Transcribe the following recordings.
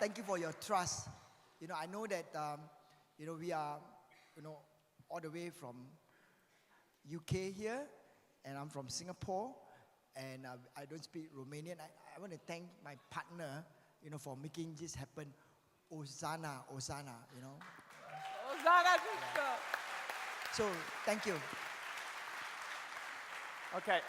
thank you for your trust. I know that, we are, all the way from UK here, and I'm from Singapore, and I don't speak Romanian. I want to thank my partner, for making this happen. Osana, Hosanna, So, thank you. Okay.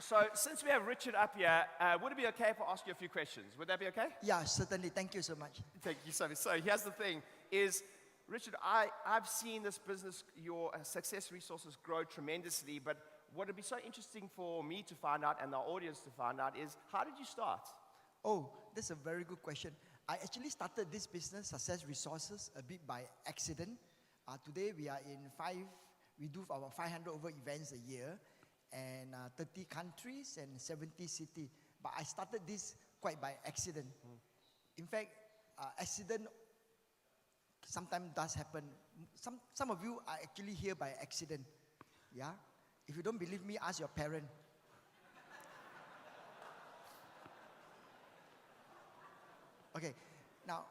So, since we have Richard up here, would it be okay if I ask you a few questions? Would that be okay? Yeah, certainly. Thank you so much. Thank you so much. So, here's the thing, is, Richard, I've seen this business, your Success Resources, grow tremendously, but what would be so interesting for me to find out and the audience to find out is, how did you start? Oh, that's a very good question. I actually started this business, Success Resources, a bit by accident. Today, we are we do about 500 over events a year, and 30 countries and 70 cities. But I started this quite by accident. In fact, accident sometimes does happen. Some of you are actually here by accident. Yeah? If you don't believe me, ask your parent. Okay, now,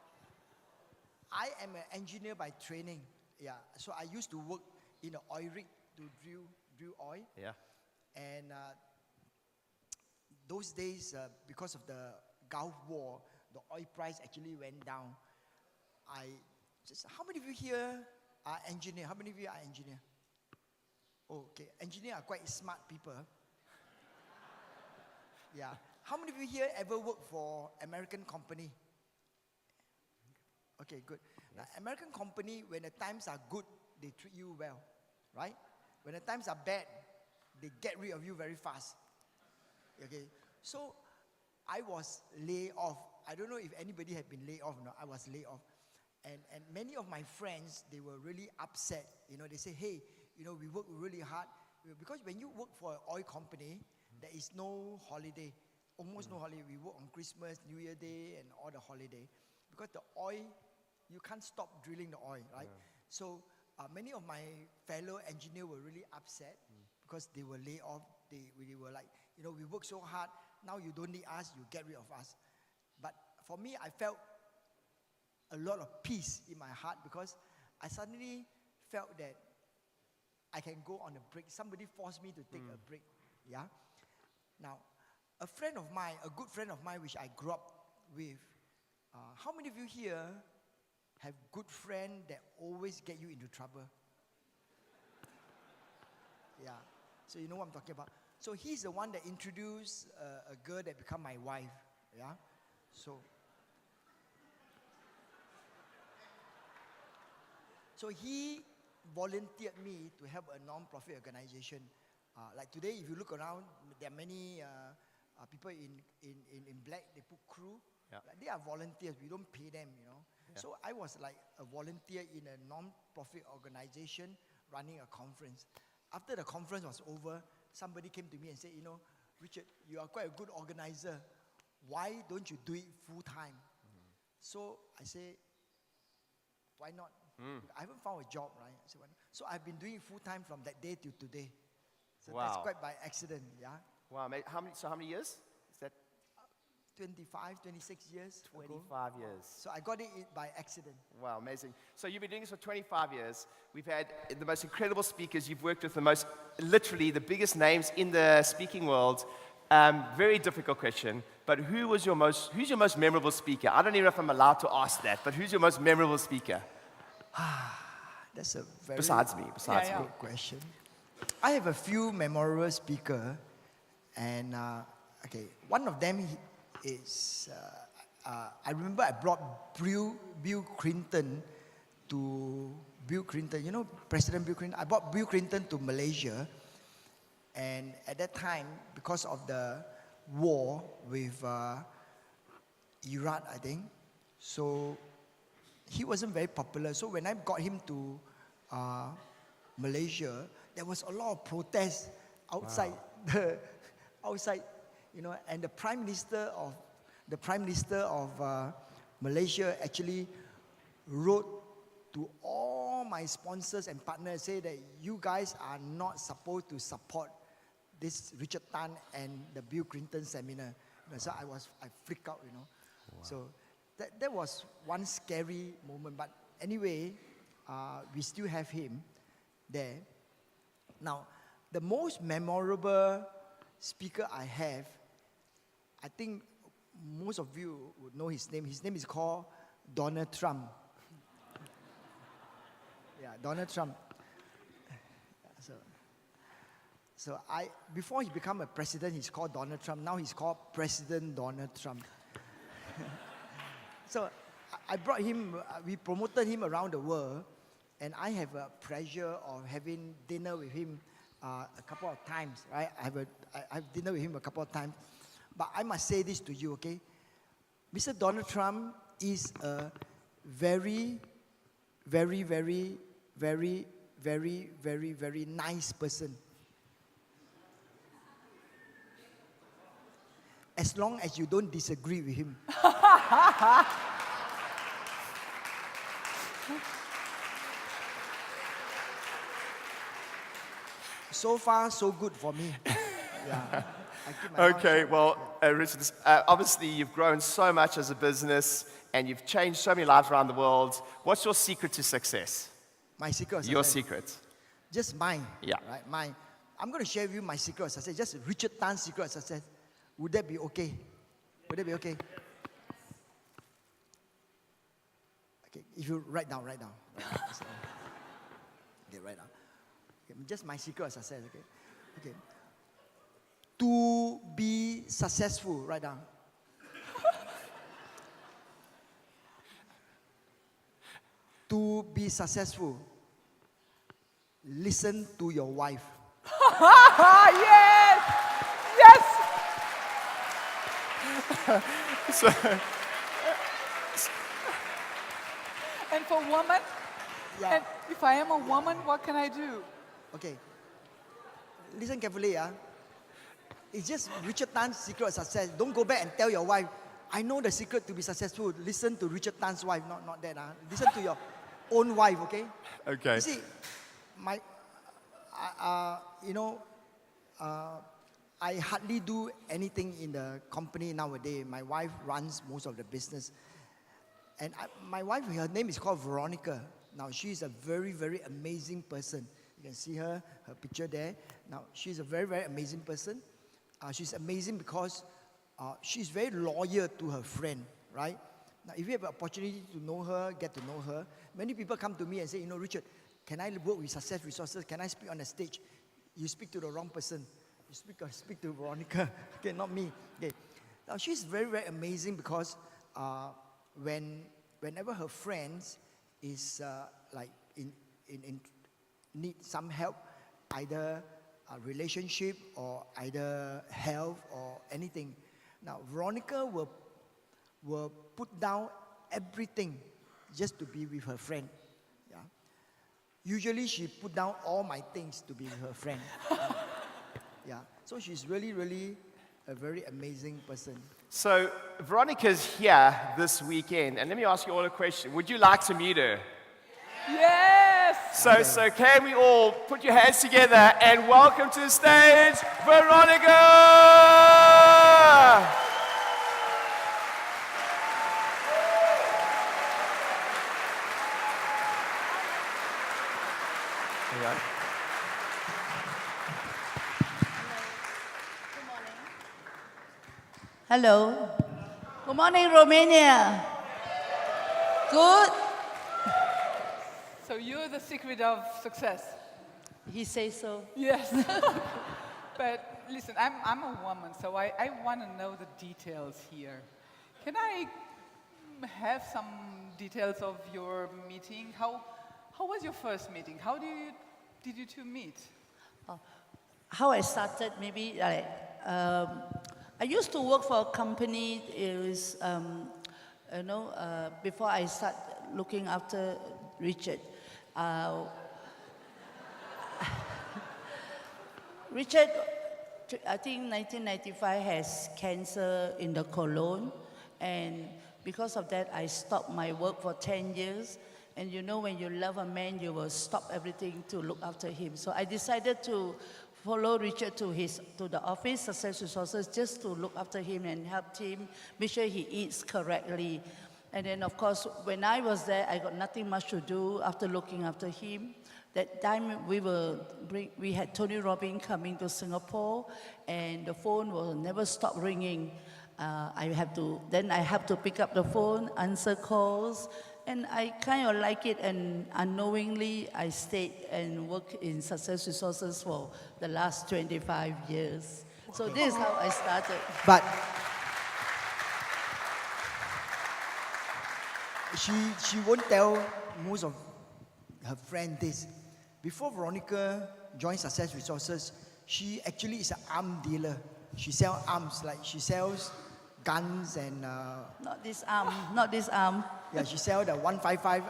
I am an engineer by training. Yeah, so I used to work in an oil rig to drill oil. Yeah. And those days, because of the Gulf War, the oil price actually went down. How many of you here are engineer? How many of you are engineer? Oh, okay, engineer are quite smart people. Yeah. How many of you here ever worked for American company? Okay, good. Yes. Now, American company, when the times are good, they treat you well, right? When the times are bad, they get rid of you very fast. Okay, so I was laid off. I don't know if anybody had been laid off or not. I was laid off. And many of my friends, they were really upset. They say, hey, we work really hard. Because when you work for an oil company, there is no holiday, almost no holiday. We work on Christmas, New Year Day, and all the holiday. Because the oil, you can't stop drilling the oil, right? Yeah. So many of my fellow engineers were really upset because they were laid off. They were like, we work so hard. Now you don't need us, you get rid of us. But for me, I felt a lot of peace in my heart because I suddenly felt that I can go on a break. Somebody forced me to take a break. Yeah. Now, a friend of mine, a good friend of mine, which I grew up with. How many of you here have good friends that always get you into trouble? Yeah. So you know what I'm talking about. So he's the one that introduced a girl that become my wife. Yeah. So he volunteered me to help a non-profit organization. Like today, if you look around, there are many people in black. They put crew. Yeah. Like they are volunteers. We don't pay them, Yeah. So I was like a volunteer in a non-profit organization running a conference. After the conference was over, somebody came to me and said, Richard, you are quite a good organizer. Why don't you do it full time? So I said, why not? I haven't found a job, right? I said, why not? So I've been doing it full time from that day till today. So that's quite by accident, yeah. Wow, how many years? Is that 25, 26 years. 25 years. So I got it by accident. Wow, amazing. So you've been doing this for 25 years. We've had the most incredible speakers. You've worked with literally the biggest names in the speaking world. Very difficult question, but who's your most memorable speaker? I don't even know if I'm allowed to ask that, but who's your most memorable speaker? That's a very Besides me. good question. I have a few memorable speakers, and one of them is, I remember I brought Bill Clinton to President Bill Clinton. I brought Bill Clinton to Malaysia, and at that time, because of the war with Iraq, I think, so he wasn't very popular. So when I got him to Malaysia, there was a lot of protests outside outside, and the Prime Minister of Malaysia actually wrote to all my sponsors and partners, say that you guys are not supposed to support this Richard Tan and the Bill Clinton seminar. So I freaked out, Wow. So that was one scary moment. But anyway, we still have him there. Now, the most memorable speaker I have, I think most of you would know his name. His name is called Donald Trump. Yeah, Donald Trump. So before he became a president, he's called Donald Trump. Now he's called President Donald Trump. So I brought him, we promoted him around the world, and I have a pleasure of having dinner with him a couple of times, right? I have dinner with him a couple of times. But I must say this to you, okay? Mr. Donald Trump is a very, very, very, very, very, very, very nice person. As long as you don't disagree with him. So far, so good for me. Yeah. Okay, well, Richard, obviously you've grown so much as a business and you've changed so many lives around the world. What's your secret to success? My secret? Your secret. Just mine. Yeah. Right? Mine. I'm going to share with you my secret of success. Just Richard Tan's secret of success. Would that be okay? Would that be okay? Okay, if you write down. Okay, write down. Okay, just my secret of success, okay? To be successful, write down. To be successful, listen to your wife. Yes! Yes! And for woman, Yeah. and if I am a woman, what can I do? Okay. Listen carefully, It's just Richard Tan's secret of success. Don't go back and tell your wife, I know the secret to be successful. Listen to Richard Tan's wife, not that. Listen to your own wife, okay? Okay. You see, I hardly do anything in the company nowadays. My wife runs most of the business. And my wife, her name is called Veronica. Now, she's a very, very amazing person. You can see her picture there. Now, she's a very, very amazing person. She's amazing because she's very loyal to her friend, right? Now, if you have an opportunity to know her, get to know her, many people come to me and say, Richard, can I work with Success Resources? Can I speak on the stage? You speak to the wrong person. You speak to Veronica. Okay, not me. Okay. Now, she's very, very amazing because whenever her friends is in need some help, either a relationship or either health or anything. Now, Veronica will put down everything just to be with her friend. Yeah. Usually, she put down all my things to be with her friend. Yeah. So she's really, really a very amazing person. So Veronica's here this weekend, and let me ask you all a question. Would you like to meet her? Yes! So can we all put your hands together and welcome to the stage, Veronica! There you go. Hello. Good morning, Romania. Good. So you're the secret of success. He says so. Yes. But listen, I'm a woman, so I want to know the details here. Can I have some details of your meeting? How was your first meeting? How did you two meet? How I started, maybe like, I used to work for a company. It was, before I start looking after Richard. Richard, I think 1995 has cancer in the colon, and because of that, I stopped my work for 10 years. And when you love a man, you will stop everything to look after him. So I decided to follow Richard to the office, Success Resources, just to look after him and help him, make sure he eats correctly. And then, of course, when I was there, I got nothing much to do after looking after him. That time we had Tony Robbins coming to Singapore, and the phone will never stop ringing. I have to pick up the phone, answer calls, and I kind of like it. And unknowingly, I stayed and worked in Success Resources for the last 25 years. So this is how I started. But she won't tell most of her friends this. Before Veronica joined Success Resources, she actually is an arm dealer. She sells arms, like she sells guns and... Not this arm, not this arm. Yeah, she sells the 155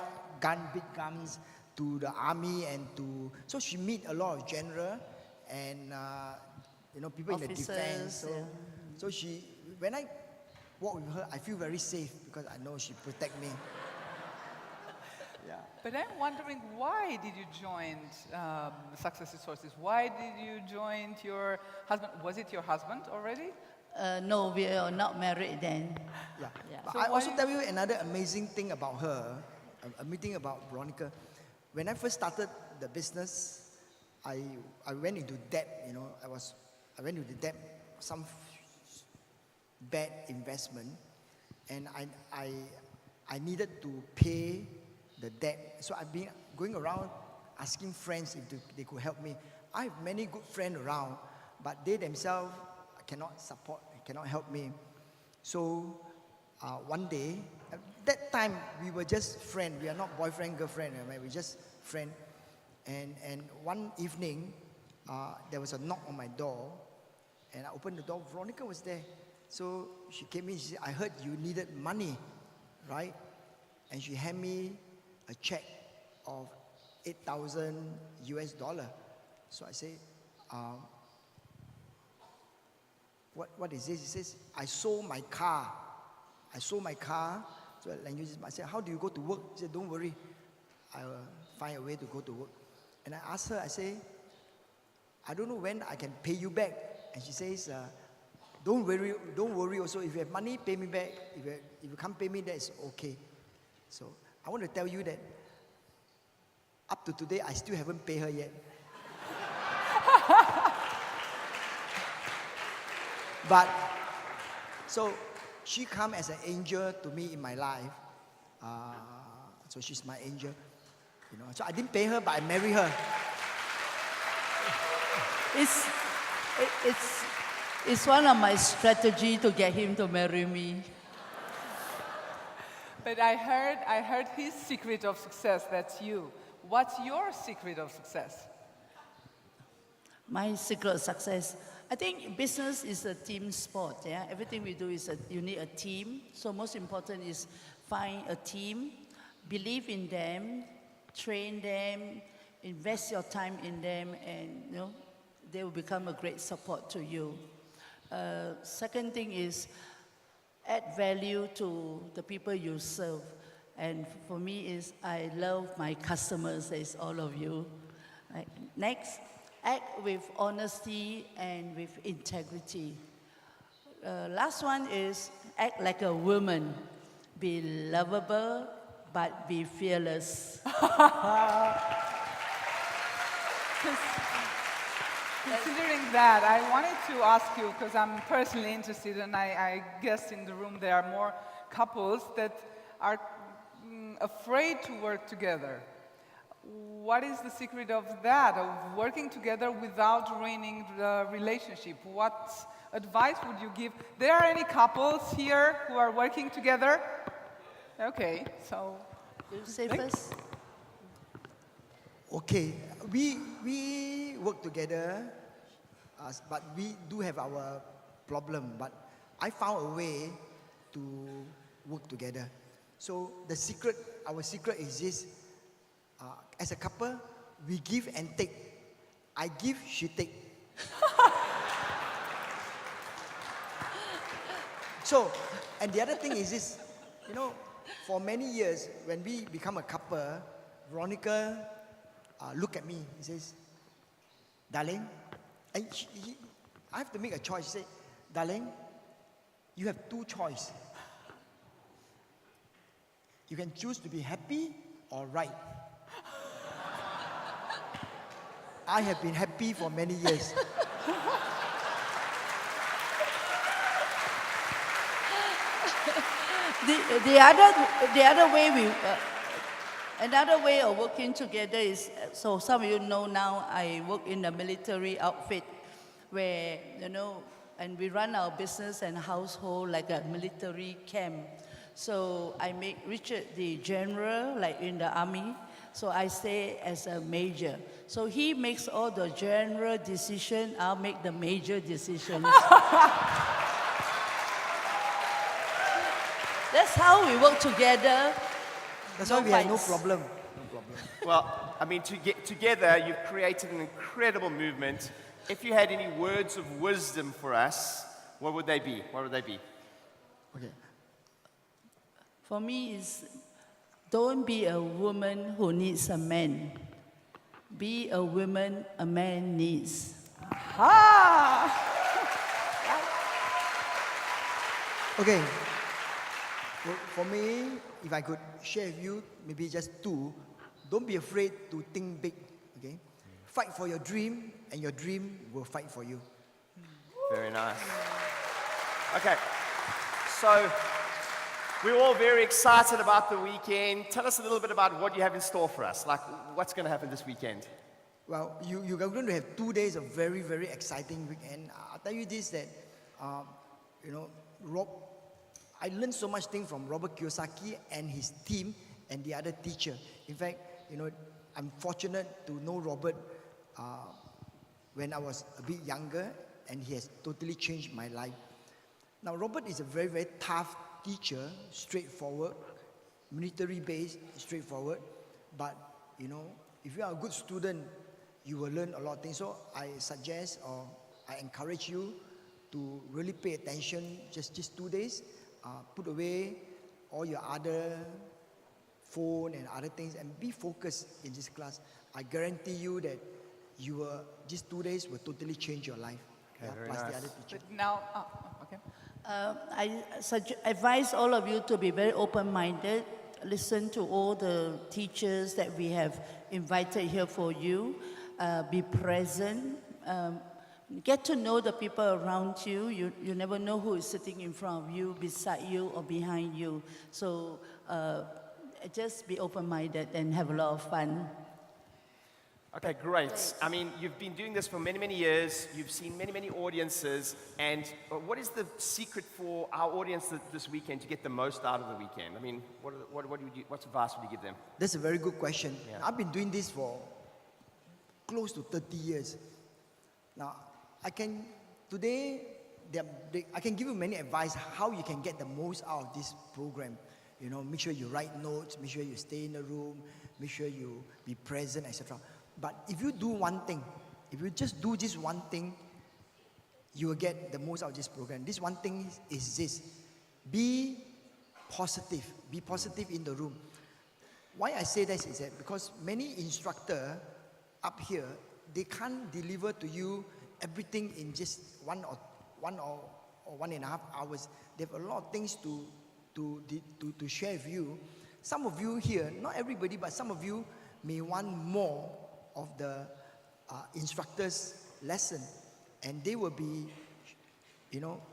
big guns to the army and to... So she meet a lot of general and, people Officers, in the defense. yeah. So when I walk with her, I feel very safe because I know she protect me. Yeah. But I'm wondering, why did you join Success Resources? Why did you join your husband? Was it your husband already? No, we are not married then. Yeah. Yeah. But So I why also you- tell you another amazing thing about her, a meeting about Veronica. When I first started the business, I went into debt, I went into debt, some bad investment, and I needed to pay the debt. So I've been going around asking friends if they could help me. I have many good friends around, but they themselves cannot help me. So one day, at that time we were just friends. We are not boyfriend, girlfriend. We're just friends. And one evening, there was a knock on my door, and I opened the door. Veronica was there. So she came in. She said, "I heard you needed money, right?" And she handed me a check of $8,000. So I say, what is this? He says, I sold my car. So I said, how do you go to work? He said, don't worry, I will find a way to go to work. And I asked her, I say, I don't know when I can pay you back. And she says, don't worry also, if you have money, pay me back. If you can't pay me, that's okay. So I want to tell you that up to today, I still haven't paid her yet. But, so she come as an angel to me in my life. So she's my angel. So I didn't pay her, but I married her. It's one of my strategy to get him to marry me. But I heard his secret of success. That's you. What's your secret of success? My secret of success, I think business is a team sport. Yeah, everything we do you need a team. So most important is find a team, believe in them, train them, invest your time in them, and they will become a great support to you. Second thing is add value to the people you serve. And for me is I love my customers, that is all of you. Right. Next, act with honesty and with integrity. Last one is act like a woman. Be lovable, but be fearless. Considering that, I wanted to ask you, because I'm personally interested, and I guess in the room there are more couples that are afraid to work together. What is the secret of that, of working together without ruining the relationship? What advice would you give? There are any couples here who are working together? Okay, so... You say first? Okay, we work together, but we do have our problem. But I found a way to work together. So our secret is this: as a couple, we give and take. I give, she take. So, and the other thing is this: for many years, when we become a couple, Veronica. Look at me. He says, darling, and I have to make a choice. He said, darling, you have two choices. You can choose to be happy or right. I have been happy for many years. Another way of working together is, so some of you know now, I work in a military outfit where, and we run our business and household like a military camp. So I make Richard the general, like in the army. So I stay as a major. So he makes all the general decisions, I'll make the major decisions. That's how we work together. That's No why we have no fights. problem. No problem. Well, I mean, together, you've created an incredible movement. If you had any words of wisdom for us, what would they be? What would they be? Okay. For me, it's don't be a woman who needs a man. Be a woman a man needs. Okay. Well, for me, if I could share with you, maybe just two, don't be afraid to think big, okay? Fight for your dream, and your dream will fight for you. Very nice. Okay, so we're all very excited about the weekend. Tell us a little bit about what you have in store for us. Like, what's going to happen this weekend? Well, you're going to have 2 days of very, very exciting weekend. I'll tell you this, that, I learned so much things from Robert Kiyosaki and his team and the other teacher. In fact, I'm fortunate to know Robert when I was a bit younger, and he has totally changed my life. Now, Robert is a very, very tough teacher, straightforward, military-based, straightforward. But, if you are a good student, you will learn a lot of things. So I suggest or I encourage you to really pay attention just 2 days. Put away all your other phone and other things and be focused in this class. I guarantee you that these 2 days will totally change your life. Okay, very plus nice. the other teacher. But now, okay. I advise all of you to be very open-minded. Listen to all the teachers that we have invited here for you. Be present. Get to know the people around you. You never know who is sitting in front of you, beside you, or behind you. So just be open-minded and have a lot of fun. Okay, great. I mean, you've been doing this for many, many years. You've seen many, many audiences. And what is the secret for our audience this weekend to get the most out of the weekend? I mean, what advice would you give them? That's a very good question. Yeah. I've been doing this for close to 30 years. Now, I can give you many advice how you can get the most out of this program. Make sure you write notes, make sure you stay in the room, make sure you be present, etc. But if you do one thing, if you just do this one thing, you will get the most out of this program. This one thing is this: be positive. Be positive in the room. Why I say this is that because many instructors up here, they can't deliver to you everything in just one or 1.5 hours. They have a lot of things to share with you. Some of you here, not everybody, but some of you may want more of the instructor's lesson, and they will be,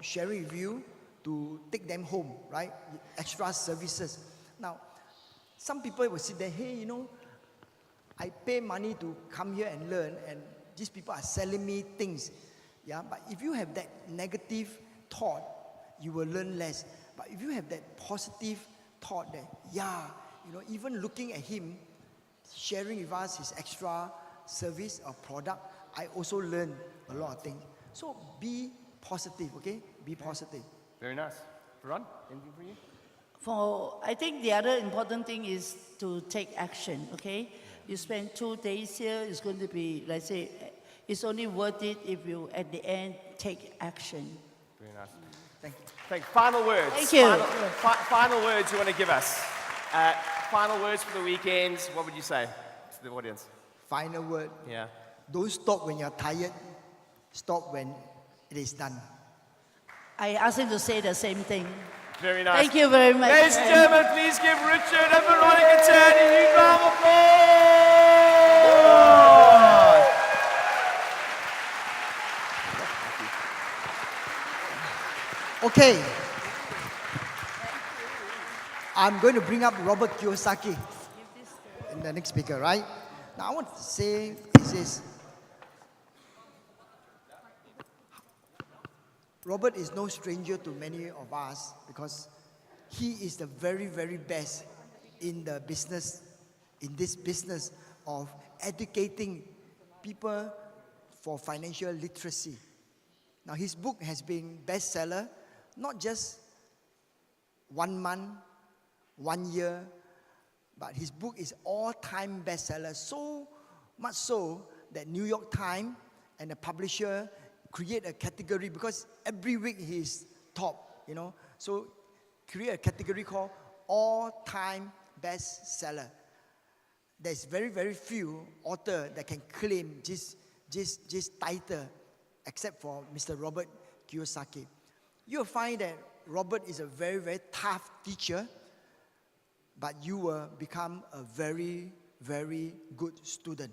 sharing with you to take them home, right? Extra services. Now, some people will sit there, hey, I pay money to come here and learn, and these people are selling me things. Yeah, but if you have that negative thought, you will learn less. But if you have that positive thought that, even looking at him, sharing with us his extra service or product, I also learn a lot of things. So be positive, okay? Be positive. Very nice. Ron, anything for you? I think the other important thing is to take action, okay? You spend 2 days here, it's going to be, let's say, it's only worth it if you, at the end, take action. Very nice. Thank you. Thank you. Final words. Thank you. Final words you want to give us. Final words for the weekend. What would you say to the audience? Final word. Yeah. Don't stop when you're tired. Stop when it is done. I asked him to say the same thing. Very nice. Thank you very much. Ladies and gentlemen, please give Richard and Veronica Tan a huge round of applause. Okay. I'm going to bring up Robert Kiyosaki in the next speaker, right? Now I want to say is this. Robert is no stranger to many of us because he is the very, very best in the business, in this business of educating people for financial literacy. Now his book has been bestseller, not just 1 month, 1 year, but his book is all-time bestseller, so much so that New York Times and the publisher create a category because every week he is top, you know. So create a category called all-time bestseller. There's very, very few authors that can claim this title except for Mr. Robert Kiyosaki. You'll find that Robert is a very, very tough teacher, but you will become a very, very good student.